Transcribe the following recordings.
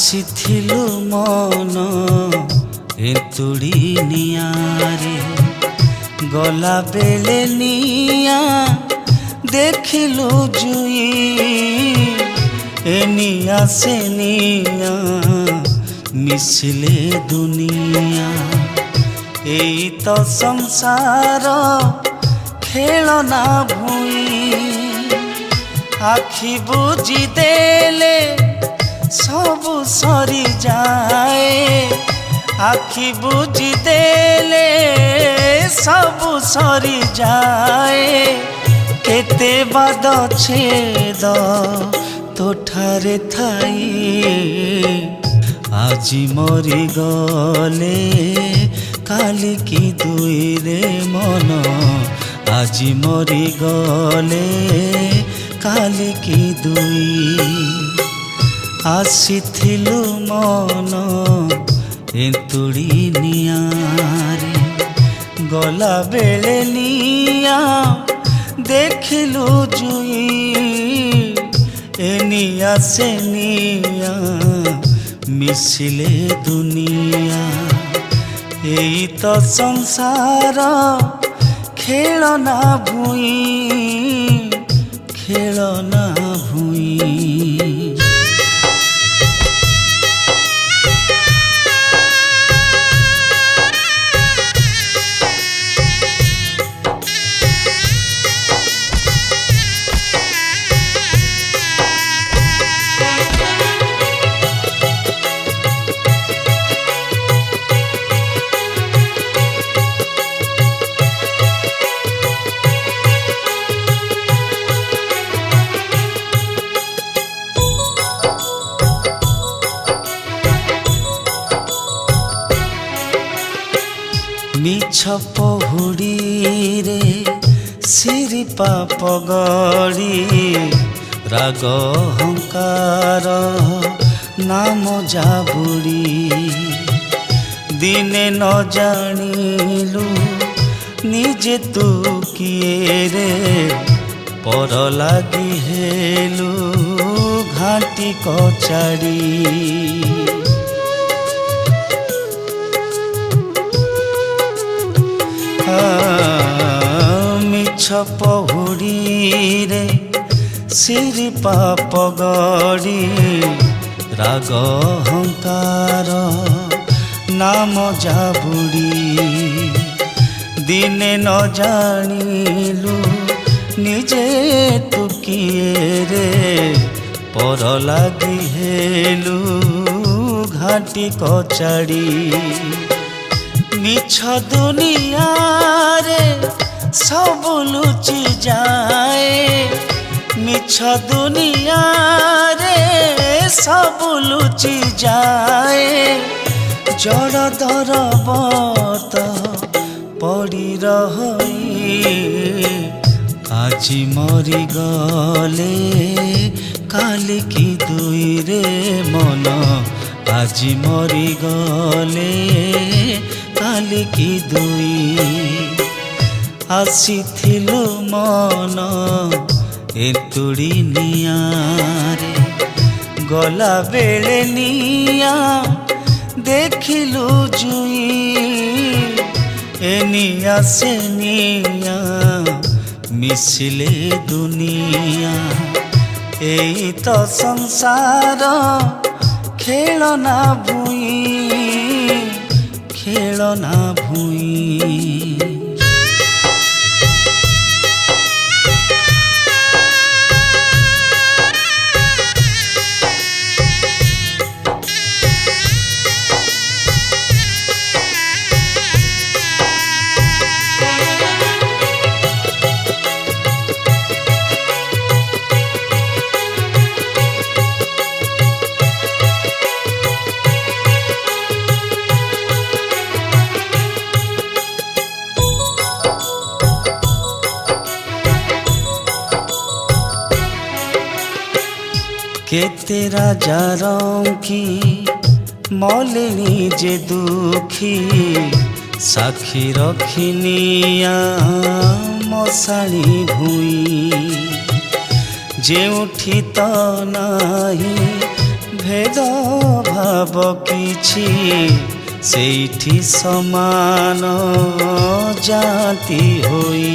ଆସିଥିଲୁ ମନ ଏନ୍ତୁଡ଼ି ନିଆଁରେ ଗଲା ବେଲେ ନିଆଁ ଦେଖିଲୁ ଜୁଇ ଏ ନିଆଁ ସେ ନିଆଁ ମିଶିଲେ ଦୁନିଆ ଏଇ ତ ସଂସାର ଖେଳନା ଭୁଇଁ आखि बुझी देले सबु सरी जाए आखि बुझी देले सबु सरी जाए केते बाद छेद तोठारे थाई आजी मरी गले काली की दुई रे मन आजी मरी गले काली की दुई आसिथिलु मन एन्तुड़ी नियारे गला बेले निया देखिलु जुई ए निया से निया मिसिले दुनिया एई तो संसार खेलना भुई खेलना भुई मिछ पहुड़ी रे सिरिपा पगड़ी राग हंकार नाम जाबुड़ी दिने न जानिलु निजे तू किए रे पर लागी हेलु घाटी कचाड़ी मिछ पहुड़ी रे सिरिपा पगड़ी राग हंकार नाम जाबुड़ी दिने न जानिलु निजे तू किए रे पर लागी हेलु घाटी कचाड़ी मिछ दुनिया रे सब लुचि जाए मिछ दुनिया रे सब लुचि जाए जड़ दर बत पड़ी रही आजी मरी गले काली की दुई रे मन आजी मरी गले काली की दुई आसिथिलु मन एन्तुड़ी नियारे गला बेले निया देखिलु जुई ए निया से निया मिसिले दुनिया एई तो संसार खेलना भुई खेलना भुई केते राजारों की मलिनी जे दुखी साक्षी रखिनिया मशाणी भूई जेउठी तो नाही भेद भाव किछि ସେଇଠି समान जाति होई।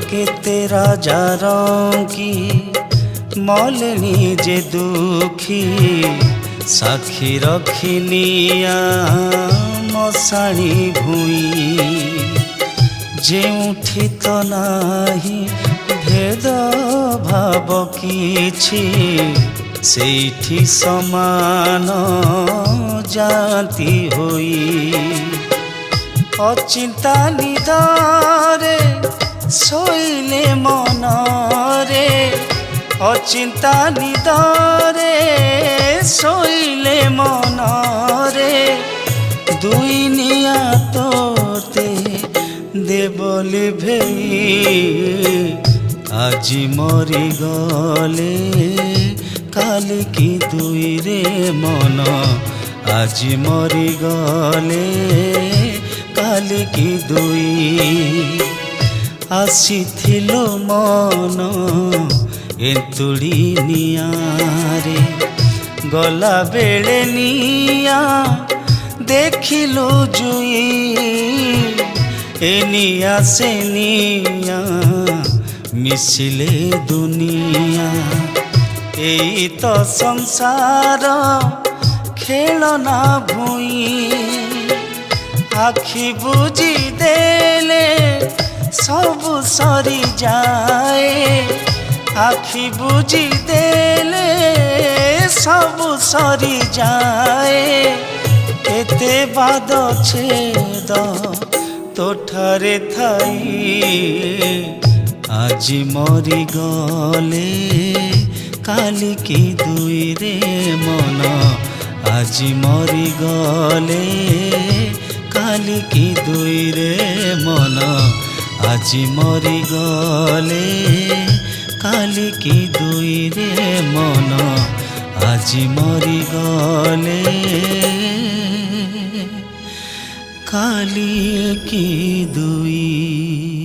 केते राजा रंकी मलिनी जे दुखी साक्षी रखिनिया मशाणी भूई। जेउठी तो नाही भेद भाव किछि ସେଇଠି समान जाति होई। अचिंता निदरे शोइले मनरे अचिंता निदरे शोइले मनरे दुई निया तोते देबली भेई। আজি मरी गले काली की दुई रे मन আজি मरी गले काली की दुई। आसीथिलो मन एंतुड़ी नियारे गला बेले निया देखिलो जुई। एनिया से निया मिसिले दुनिया एई तो संसार खेलना भूई। आखि बुझी देले सब सरी जाए आखि बुझी देले सब सरी जाए। केते बाद छेद तोठारे थाई আজি मरी गले काली की दुई रे मन আজি मरी गले काली की दुई रे मन আজি मरी गले काली की दुई रे मन আজি मरी गले काली की दुई।